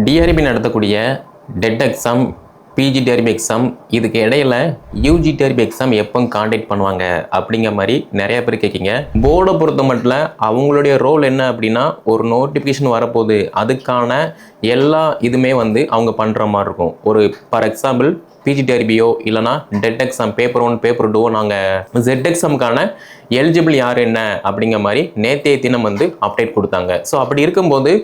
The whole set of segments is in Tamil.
டிஆர்பி நடத்தக்கூடிய TET exam, PG TRB exam, இதுக்கு இடையில யூஜி டிஆர்பி எக்ஸாம் எப்போ காண்டக்ட் பண்ணுவாங்க அப்படிங்கிற மாதிரி நிறைய பேர் கேட்கிங்க. போர்டை பொறுத்த மட்டும் அவங்களுடைய ரோல் என்ன அப்படின்னா, ஒரு நோட்டிஃபிகேஷன் வரப்போகுது, அதுக்கான எல்லா இதுவுமே அவங்க பண்ணுற மாதிரி இருக்கும். ஒரு ஃபார் எக்ஸாம்பிள் பிஜி டிஆர்பியோ இல்லைனா டெட் எக்ஸாம் பேப்பர் 1 பேப்பர் 2 நாங்கள் ஜெட் எக்ஸாமுக்கான எலிஜிபிள் யார் என்ன அப்படிங்கிற மாதிரி நேற்றைய தினம் அப்டேட் கொடுத்தாங்க. ஸோ அப்படி இருக்கும்போது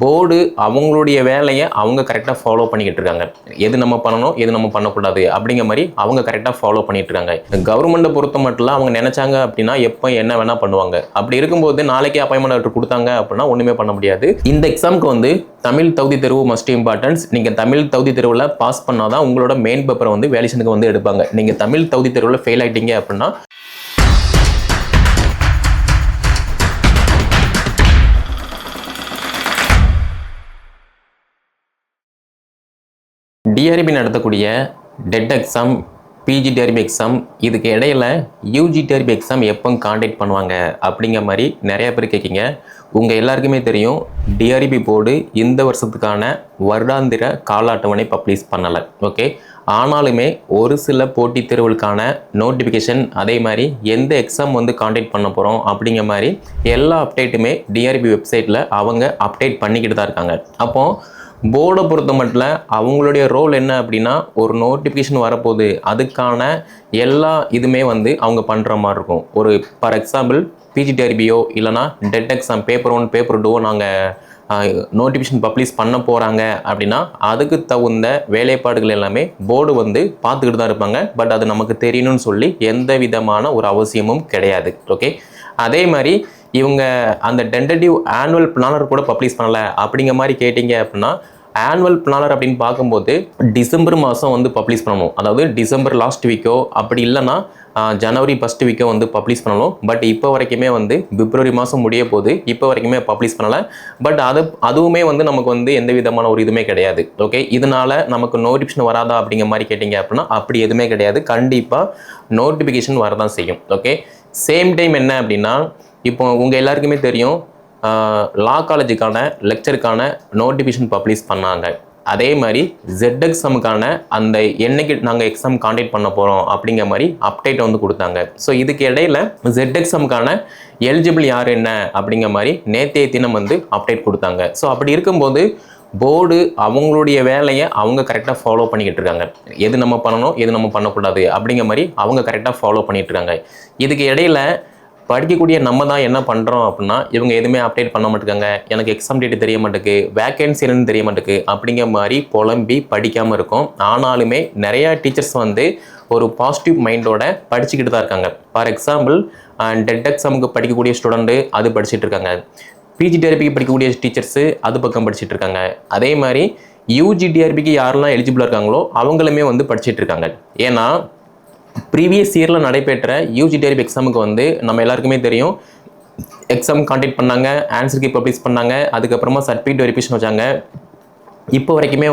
போர்டு அவங்களுடைய வேலையை அவங்க கரெக்டாக ஃபாலோ பண்ணிக்கிட்டு இருக்காங்க. எது நம்ம பண்ணணும், எது நம்ம பண்ணக்கூடாது அப்படிங்கிற மாதிரி அவங்க கரெக்டாக ஃபாலோ பண்ணிட்டு இருக்காங்க. கவர்மெண்ட்டை பொறுத்த மட்டும் அவங்க நினைச்சாங்க அப்படின்னா எப்போ என்ன வேணால் பண்ணுவாங்க. அப்படி இருக்கும்போது நாளைக்கே அப்பாயின்மெண்ட் ஆர்டர் கொடுத்தாங்க அப்படின்னா ஒன்றுமே பண்ண முடியாது. இந்த எக்ஸாமுக்கு தமிழ் தகுதி தேர்வு மஸ்ட் இம்பார்ட்டன்ஸ். நீங்கள் தமிழ் தகுதி தேர்வில் பாஸ் பண்ணால் தான் உங்களோட மெயின் பேப்பரை வேலிஷனுக்கு எடுப்பாங்க. நீங்கள் தமிழ் தகுதி தேர்வில் ஃபெயில் ஆகிட்டீங்க அப்படின்னா டிஆர்பி நடத்தக்கூடிய TET exam, PG TRB exam, இதுக்கு இடையில யூஜி டிஆர்பி எக்ஸாம் எப்போ காண்டக்ட் பண்ணுவாங்க அப்படிங்கிற மாதிரி நிறைய பேர் கேட்கிங்க. உங்கள் எல்லாருக்குமே தெரியும், டிஆர்பி போர்டு இந்த வருஷத்துக்கான வருடாந்திர கால அட்டவணை பப்ளிஷ் பண்ணலை. ஓகே, ஆனாலுமே ஒரு சில போட்டித் தேர்வுகளுக்கான நோட்டிஃபிகேஷன், அதே மாதிரி எந்த எக்ஸாம் காண்டக்ட் பண்ண போகிறோம் அப்படிங்கிற மாதிரி எல்லா அப்டேட்டுமே டிஆர்பி வெப்சைட்டில் அவங்க அப்டேட் பண்ணிக்கிட்டு தான் இருக்காங்க. அப்போது போர்டை பொறுத்த மட்டும் அவங்களுடைய ரோல் என்ன அப்படின்னா, ஒரு நோட்டிஃபிகேஷன் வரப்போகுது, அதுக்கான எல்லா இதுவுமே அவங்க பண்ணுற மாதிரி இருக்கும். ஒரு ஃபார் எக்ஸாம்பிள் பிஜி டிஆர்பியோ இல்லைனா டெட் எக்ஸாம் பேப்பர் 1 பேப்பர் 2 நாங்கள் நோட்டிஃபிகேஷன் பப்ளிஷ் பண்ண போகிறாங்க அப்படின்னா அதுக்கு தகுந்த வேலைப்பாடுகள் எல்லாமே போர்டு பார்த்துக்கிட்டு தான் இருப்பாங்க. பட் அது நமக்கு தெரியணும்னு சொல்லி எந்த விதமான ஒரு அவசியமும் கிடையாது. ஓகே, அதே மாதிரி இவங்க அந்த டென்டேட்டிவ் ஆனுவல் பிளானர் கூட பப்ளிஷ் பண்ணலை அப்படிங்கிற மாதிரி கேட்டிங்க அப்படின்னா, ஆனுவல் பிளானர் அப்படின்னு பார்க்கும்போது டிசம்பர் மாதம் பப்ளிஷ் பண்ணணும். அதாவது டிசம்பர் லாஸ்ட் வீக்கோ அப்படி இல்லைன்னா ஜனவரி ஃபஸ்ட் வீக்கோ பப்ளிஷ் பண்ணணும். பட் இப்போ வரைக்குமே பிப்ரவரி மாதம் முடிய போது, இப்போ வரைக்குமே பப்ளிஷ் பண்ணலை. பட் அதுவுமே நமக்கு எந்த விதமான ஒரு இதுவுமே கிடையாது. ஓகே, இதனால நமக்கு நோட்டிஃபிகேஷன் வராதா அப்படிங்கிற மாதிரி கேட்டிங்க அப்படின்னா அப்படி எதுவுமே கிடையாது. கண்டிப்பாக நோட்டிஃபிகேஷன் வரதான் செய்யும். ஓகே, சேம் டைம் என்ன அப்படின்னா, இப்போ உங்கள் எல்லாருக்குமே தெரியும், லா காலேஜுக்கான லெக்சருக்கான நோட்டிஃபிகேஷன் பப்ளிஷ் பண்ணாங்க. அதே மாதிரி ஜெட் எக்ஸாமுக்கான அந்த என்னைக்கு நாங்கள் எக்ஸாம் காண்டக்ட் பண்ண போகிறோம் அப்படிங்கிற மாதிரி அப்டேட் கொடுத்தாங்க. ஸோ இதுக்கு இடையில ஜெட் எக்ஸாமுக்கான எலிஜிபிள் யார் என்ன அப்படிங்கிற மாதிரி நேற்றைய தினம் அப்டேட் கொடுத்தாங்க. ஸோ அப்படி இருக்கும்போது போர்டு அவங்களுடைய வேலையை அவங்க கரெக்டாக ஃபாலோ பண்ணிக்கிட்டு இருக்காங்க. எது நம்ம பண்ணணும், எது நம்ம பண்ணக்கூடாது அப்படிங்கிற மாதிரி அவங்க கரெக்டாக ஃபாலோ பண்ணிட்டு இருக்காங்க. இதுக்கு இடையில படிக்கக்கூடிய நம்ம தான் என்ன பண்ணுறோம் அப்படின்னா, இவங்க எதுவுமே அப்டேட் பண்ண மாட்டேங்க, எனக்கு எக்ஸாம் டேட்டு தெரிய மாட்டேக்கு, வேக்கன்சி என்னன்னு தெரிய மாட்டேக்கு அப்படிங்கிற மாதிரி புலம்பி படிக்காமல் இருக்கும். ஆனாலுமே நிறையா டீச்சர்ஸ் ஒரு பாசிட்டிவ் மைண்டோட படிச்சுக்கிட்டு தான் இருக்காங்க. ஃபார் எக்ஸாம்பிள் டெட் எக்ஸாமுக்கு படிக்கக்கூடிய ஸ்டூடெண்ட்டு அது படிச்சுட்டு இருக்காங்க. பிஜி டிஆர்பிக்கு படிக்கக்கூடிய டீச்சர்ஸு அது பக்கம் படிச்சுட்டு இருக்காங்க. அதே மாதிரி யூஜி டிஆர்பிக்கு யாரெல்லாம் எலிஜிபிளாக இருக்காங்களோ அவங்களுமே படிச்சுட்டு இருக்காங்க. ஏன்னா ப்ரீவியஸ் இயரில் நடைபெற்ற யூஜி டிஆர்பி எக்ஸாமுக்கு நம்ம எல்லாருக்குமே தெரியும், எக்ஸாம் காண்டக்ட் பண்ணாங்க, ஆன்சருக்கு பப்ளிஷ் பண்ணாங்க, அதுக்கப்புறமா சர்டிஃபிகேட் வெரிஃபிகேஷன் வச்சாங்க. இப்போ வரைக்குமே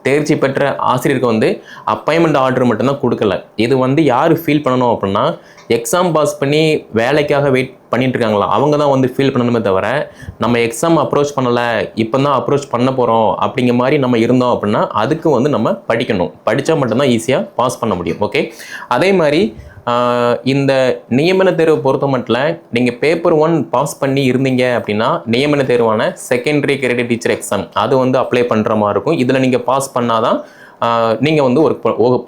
தேர்ச்சி பெற்ற ஆசிரியருக்கு அப்பாயின்மெண்ட் ஆர்டர் மட்டும்தான் கொடுக்கல. இது யார் ஃபீல் பண்ணணும் அப்படின்னா, எக்ஸாம் பாஸ் பண்ணி வேலைக்காக வெயிட் பண்ணிட்டு இருக்காங்களா அவங்க தான் ஃபீல் பண்ணணுமே தவிர, நம்ம எக்ஸாம் அப்ரோச் பண்ணலை, இப்போ தான் அப்ரோச் பண்ண போகிறோம் அப்படிங்கிற மாதிரி நம்ம இருந்தோம் அப்படின்னா அதுக்கு நம்ம படிக்கணும். படித்தா மட்டும்தான் ஈஸியாக பாஸ் பண்ண முடியும். ஓகே, அதே மாதிரி இந்த நியமன தேர்வை பொறுத்த மட்டும் நீங்கள் பேப்பர் 1 பாஸ் பண்ணி இருந்தீங்க அப்படின்னா நியமன தேர்வான செகண்டரி கிரேட் டீச்சர் எக்ஸாம் அது அப்ளை பண்ணுற மாதிரி இருக்கும். இதில் நீங்கள் பாஸ் பண்ணாதான் நீங்கள் ஒரு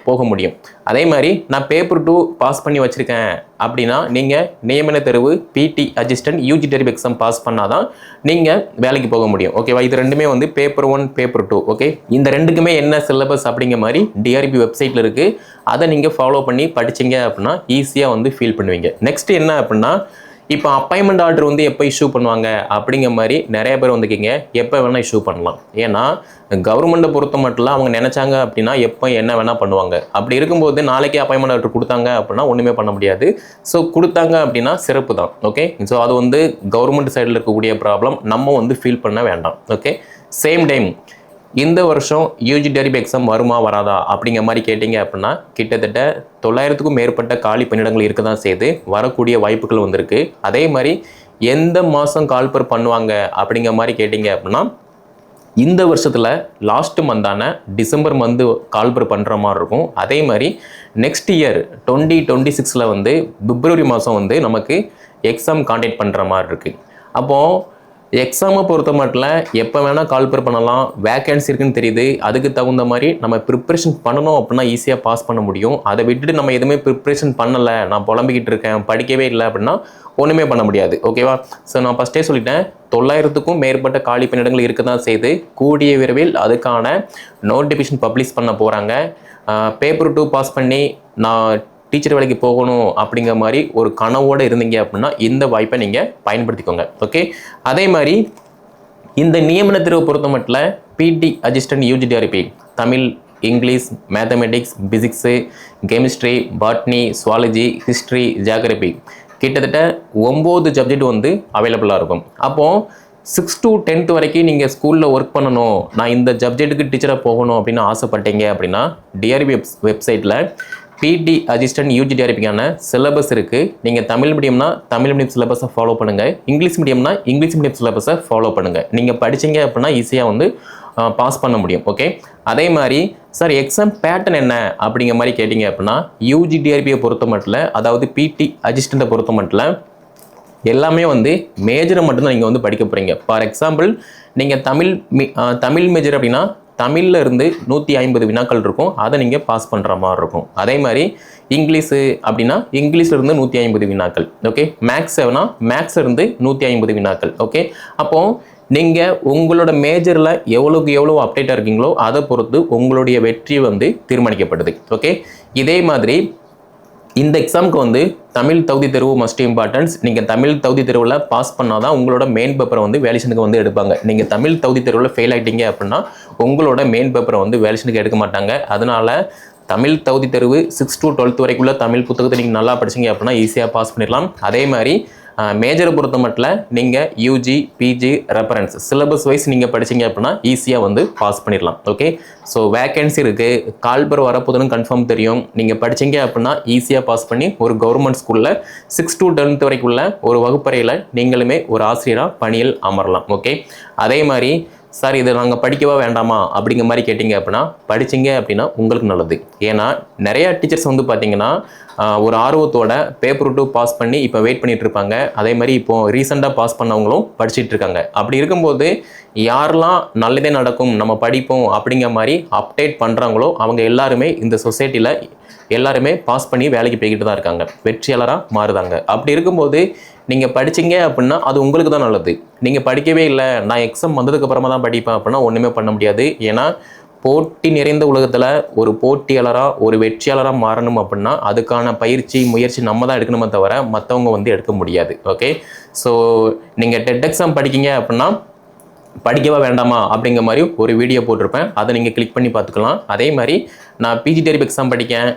போக முடியும். அதே மாதிரி நான் பேப்பர் 2 பாஸ் பண்ணி வச்சுருக்கேன் அப்படின்னா நீங்கள் நியமன தேர்வு BT assistant UG TRB exam pass பண்ணாதான் நீங்கள் வேலைக்கு போக முடியும். ஓகேவா, இது ரெண்டுமே பேப்பர் 1 பேப்பர் 2. ஓகே, இந்த ரெண்டுக்குமே என்ன சிலபஸ் அப்படிங்கிற மாதிரி டிஆர்பி வெப்சைட்டில் இருக்குது. அதை நீங்கள் ஃபாலோ பண்ணி படிச்சிங்க அப்படின்னா ஈஸியாக ஃபீல் பண்ணுவீங்க. நெக்ஸ்ட் என்ன அப்படின்னா, இப்போ அப்பாயின்மெண்ட் ஆர்டர் எப்போ இஷ்யூ பண்ணுவாங்க அப்படிங்கிற மாதிரி நிறைய பேர் கேட்குங்க. எப்போ வேணால் இஷ்யூ பண்ணலாம். ஏன்னா கவர்மெண்ட்டை பொறுத்த மட்டும் அவங்க நினச்சாங்க அப்படின்னா எப்போ என்ன வேணால் பண்ணுவாங்க. அப்படி இருக்கும்போது நாளைக்கே அப்பாயின்மெண்ட் ஆர்டர் கொடுத்தாங்க அப்படின்னா ஒன்றுமே பண்ண முடியாது. ஸோ கொடுத்தாங்க அப்படின்னா சிறப்பு தான். ஓகே, ஸோ அது கவர்மெண்ட் சைடில் இருக்கக்கூடிய ப்ராப்ளம் நம்ம ஃபீல் பண்ண வேண்டாம். ஓகே, சேம் டைம் இந்த வருஷம் யூஜி டிஆர்பி எக்ஸாம் வருமா வராதா அப்படிங்கிற மாதிரி கேட்டிங்க அப்படின்னா கிட்டத்தட்ட 900க்கும் மேற்பட்ட காலி பணியிடங்கள் இருக்க தான் செய்து வரக்கூடிய வாய்ப்புகள் வந்திருக்கு. அதே மாதிரி எந்த மாதம் கால்பர் பண்ணுவாங்க அப்படிங்கிற மாதிரி கேட்டிங்க அப்படின்னா இந்த வருஷத்தில் லாஸ்ட் மந்தான டிசம்பர் மந்த் கால்பர் பண்ணுற மாதிரி இருக்கும். அதே மாதிரி நெக்ஸ்ட் இயர் 2026 வந்து பிப்ரவரி மாதம் வந்து நமக்கு எக்ஸாம் காண்டக்ட் பண்ணுற மாதிரி இருக்குது. அப்போது எக்ஸாமை பொறுத்த மட்டும் எப்போ வேணால் கால்பர் பண்ணலாம், வேக்கன்சி இருக்குன்னு தெரியுது. அதுக்கு தகுந்த மாதிரி நம்ம ப்ரிப்ரேஷன் பண்ணணும் அப்படின்னா ஈஸியாக பாஸ் பண்ண முடியும். அதை விட்டுட்டு நம்ம எதுவுமே ப்ரிப்ரேஷன் பண்ணலை, நான் புலம்பிக்கிட்டு இருக்கேன், படிக்கவே இல்லை அப்படின்னா ஒன்றுமே பண்ண முடியாது. ஓகேவா? ஸோ நான் ஃபஸ்ட்டே சொல்லிட்டேன், 900க்கும் மேற்பட்ட காலி பணியிடங்கள் இருக்க தான் செய்து. கூடிய விரைவில் அதுக்கான நோட்டிஃபிகேஷன் பப்ளிஷ் பண்ண போகிறாங்க. பேப்பர் 2 பாஸ் பண்ணி நான் டீச்சர் வேலைக்கு போகணும் அப்படிங்கிற மாதிரி ஒரு கனவோடு இருந்தீங்க அப்படின்னா இந்த வாய்ப்பை நீங்கள் பயன்படுத்திக்கோங்க. ஓகே, அதே மாதிரி இந்த நியமன தேர்வை பொறுத்த மட்டும் பிடி assistant UGTRB Tamil, English, mathematics, physics, chemistry, botany, zoology, history, geography கிட்டத்தட்ட 9 சப்ஜெக்ட் வந்து அவைலபிளாக இருக்கும். அப்போது 6 to 10th வரைக்கும் நீங்கள் ஸ்கூலில் ஒர்க் பண்ணணும், நான் இந்த சப்ஜெக்ட்டுக்கு டீச்சராக போகணும் அப்படின்னு ஆசைப்பட்டீங்க அப்படின்னா டிஆர்பி வெப்சைட்டில் பிடி அசிஸ்டன்ட் யூஜிடிஆர்பிக்கான சிலபஸ் இருக்குது. நீங்கள் தமிழ் மீடியம்னா தமிழ் மீடியம் சிலபஸை ஃபாலோ பண்ணுங்கள், இங்கிலீஷ் மீடியம்னா இங்கிலீஷ் மீடியம் சிலபஸை ஃபாலோ பண்ணுங்கள். நீங்கள் படிச்சிங்க அப்படின்னா ஈஸியாக வந்து பாஸ் பண்ண முடியும். ஓகே, அதே மாதிரி சார் எக்ஸாம் பேட்டர்ன் என்ன அப்படிங்கிற மாதிரி கேட்டிங்க அப்படின்னா யூஜிடிஆர்பியை பொறுத்த மட்டும், அதாவது பிடி அசிஸ்டண்ட்டை பொறுத்த மட்டும் எல்லாமே வந்து மேஜரை மட்டும்தான் நீங்கள் வந்து படிக்க போகிறீங்க. ஃபார் எக்ஸாம்பிள் நீங்கள் தமிழ் மேஜர் அப்படின்னா தமிழில் இருந்து 150 வினாக்கள் இருக்கும், அதை நீங்கள் பாஸ் பண்ணுற மாதிரி இருக்கும். அதே மாதிரி இங்கிலீஷு அப்படின்னா இங்கிலீஷில் இருந்து 150 வினாக்கள். ஓகே, மேக்ஸ் எவனா மேக்ஸில் இருந்து 150 வினாக்கள். ஓகே, அப்போது நீங்கள் உங்களோட மேஜரில் எவ்வளோக்கு எவ்வளோ அப்டேட்டாக இருக்கீங்களோ அதை பொறுத்து உங்களுடைய வெற்றி வந்து தீர்மானிக்கப்படுது. ஓகே, இதே மாதிரி இந்த எக்ஸாமுக்கு வந்து தமிழ் தகுதி தேர்வு மஸ்ட் இம்பார்ட்டன்ஸ். நீங்கள் தமிழ் தகுதி தேர்வில் பாஸ் பண்ணால் தான் உங்களோட மெயின் பேப்பரை வந்து வேலிஷனுக்கு வந்து எடுப்பாங்க. நீங்கள் தமிழ் தகுதி தேர்வில் ஃபெயில் ஆகிட்டீங்க அப்படின்னா உங்களோட மெயின் பேப்பரை வந்து வேலிஷனுக்கு எடுக்க மாட்டாங்க. அதனால் தமிழ் தகுதி தேர்வு 6 to 12th வரைக்குள்ள தமிழ் புத்தகத்தை நீங்கள் நல்லா படிச்சிங்க அப்படின்னா ஈஸியாக பாஸ் பண்ணிடலாம். அதே மாதிரி மேஜரை பொறுத்த மட்டும் நீங்கள் UG, PG, reference syllabus wise நீங்கள் படிச்சிங்க அப்படின்னா ஈஸியாக வந்து பாஸ் பண்ணிடலாம். ஓகே, ஸோ வேக்கன்சி இருக்குது, கால்பர் வரப்போதுன்னு கன்ஃபார்ம் தெரியும். நீங்கள் படிச்சிங்க அப்படின்னா ஈஸியாக பாஸ் பண்ணி ஒரு கவர்மெண்ட் ஸ்கூலில் 6 to 10th வரைக்குள்ள ஒரு வகுப்பறையில் நீங்களுமே ஒரு ஆசிரியராக பணியில் அமரலாம். ஓகே, அதே மாதிரி சார் இதை நாங்கள் படிக்கவா வேண்டாமா அப்படிங்கிற மாதிரி கேட்டிங்க அப்படின்னா படிச்சிங்க அப்படின்னா உங்களுக்கு நல்லது. ஏன்னா நிறையா டீச்சர்ஸ் வந்து பார்த்தீங்கன்னா ஒரு ஆர்வத்தோட பேப்பர் 2 பாஸ் பண்ணி இப்போ வெயிட் பண்ணிட்டு இருப்பாங்க. அதே மாதிரி இப்போது ரீசெண்டாக பாஸ் பண்ணவங்களும் படிச்சுட்டு இருக்காங்க. அப்படி இருக்கும்போது யாரெல்லாம் நல்லதே நடக்கும், நம்ம படிப்போம் அப்படிங்கிற மாதிரி அப்டேட் பண்ணுறாங்களோ அவங்க எல்லாருமே இந்த சொசைட்டியில் எல்லாருமே பாஸ் பண்ணி வேலைக்கு போய்கிட்டு தான் இருக்காங்க, வெற்றியாளராக மாறுதாங்க. அப்படி இருக்கும்போது நீங்கள் படிச்சிங்க அப்படின்னா அது உங்களுக்கு தான் நல்லது. நீங்கள் படிக்கவே இல்லை, நான் எக்ஸாம் வந்ததுக்கப்புறமா தான் படிப்பேன் அப்படின்னா ஒன்றுமே பண்ண முடியாது. ஏன்னா போட்டி நிறைந்த உலகத்தில் ஒரு போட்டியாளராக ஒரு வெற்றியாளராக மாறணும் அப்படின்னா அதுக்கான பயிற்சி முயற்சி நம்ம தான் எடுக்கணுமே தவிர மற்றவங்க வந்து எடுக்க முடியாது. ஓகே, ஸோ நீங்கள் டெட் எக்ஸாம் படிக்கிங்க அப்படின்னா படிக்கவா வேண்டாமா அப்படிங்கிற மாதிரி ஒரு வீடியோ போட்டிருப்பேன், அதை நீங்கள் கிளிக் பண்ணி பார்த்துக்கலாம். அதே மாதிரி நான் பிஜிடிஆர்பி எக்ஸாம் படிக்கேன்,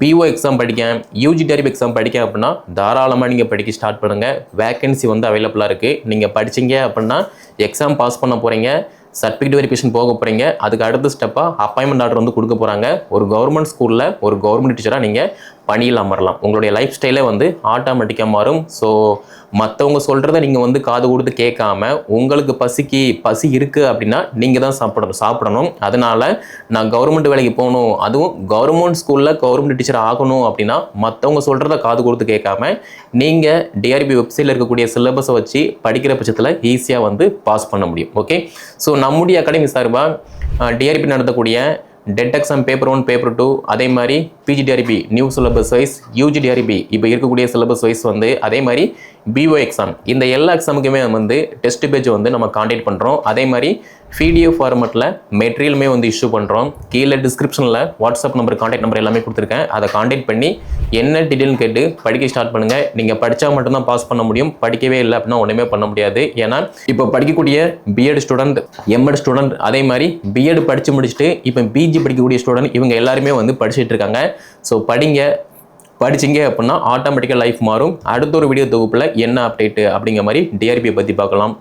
பிஓ எக்ஸாம் படிக்கேன், யூஜிடிஆர்பி எக்ஸாம் படிக்கேன் அப்படின்னா தாராளமாக நீங்கள் படிக்க ஸ்டார்ட் பண்ணுங்கள். வேக்கன்சி வந்து அவைலபிளாக இருக்குது. நீங்கள் படிச்சிங்க அப்படின்னா எக்ஸாம் பாஸ் பண்ண போகிறீங்க, சர்டிஃபிகேட் வெரிஃபிகேஷன் போக போகிறீங்க, அதுக்கு அடுத்த ஸ்டெப்பாக அப்பாயின்மெண்ட் ஆர்டர் வந்து கொடுக்க போகிறாங்க. ஒரு கவர்மெண்ட் ஸ்கூலில் ஒரு கவர்மெண்ட் டீச்சராக நீங்கள் பணியில் அமரலாம். உங்களுடைய லைஃப் ஸ்டைலே வந்து ஆட்டோமேட்டிக்காக மாறும். ஸோ மற்றவங்க சொல்கிறத நீங்கள் வந்து காது கொடுத்து கேட்காம உங்களுக்கு பசி இருக்குது அப்படின்னா நீங்கள் தான் சாப்பிடணும். அதனால் நான் கவர்மெண்ட் வேலைக்கு போகணும், அதுவும் கவர்மெண்ட் ஸ்கூலில் கவர்மெண்ட் டீச்சர் ஆகணும் அப்படின்னா மற்றவங்க சொல்கிறத காது கொடுத்து கேட்காம நீங்கள் டிஆர்பி வெப்சைட்டில் இருக்கக்கூடிய சிலபஸை வச்சு படிக்கிற பட்சத்தில் ஈஸியாக வந்து பாஸ் பண்ண முடியும். ஓகே, ஸோ நம்முடைய அகாடமி சார்பாக டிஆர்பி நடத்தக்கூடிய டெட் எக்ஸாம் பேப்பர் 1, பேப்பர் 2, அதே மாதிரி PGTRB new syllabus wise, UGTRB இப்போ இருக்கக்கூடிய சிலபஸ் வைஸ் வந்து, அதே மாதிரி பிஓ எக்ஸாம், இந்த எல்லா எக்ஸாமுக்குமே வந்து டெஸ்ட் பேஜ் வந்து நம்ம காண்டாக்ட் பண்ணுறோம். அதே மாதிரி பிடிஎஃப் ஃபார்மெட்டில் மெட்டீரியலுமே வந்து இஷ்யூ பண்ணுறோம். கீழே டிஸ்கிரிப்ஷனில் வாட்ஸ்அப் நம்பர், காண்டாக்ட் நம்பர் எல்லாமே கொடுத்துருக்கேன். அதை காண்டாக்ட் பண்ணி என்ன டீட்டெயில்னு கேட்டு படிக்க ஸ்டார்ட் பண்ணுங்கள். நீங்கள் படித்தா மட்டும்தான் பாஸ் பண்ண முடியும், படிக்கவே இல்லை அப்படின்னா ஒன்றுமே பண்ண முடியாது. ஏன்னா இப்போ படிக்கக்கூடிய பிஎட் ஸ்டூடெண்ட், எம்எட் ஸ்டூடெண்ட், அதே மாதிரி பிஎட் படித்து முடிச்சுட்டு இப்போ பிஜி படிக்கக்கூடிய ஸ்டூடெண்ட், இவங்க எல்லாருமே வந்து படிச்சுட்டு இருக்காங்க. ஸோ படிச்சிங்க அப்படின்னா ஆட்டோமேட்டிக்காக லைஃப் மாறும். அடுத்த ஒரு வீடியோ தொகுப்பில் என்ன அப்டேட்டு அப்படிங்கிற மாதிரி டிஆர்பியை பற்றி பார்க்கலாம்.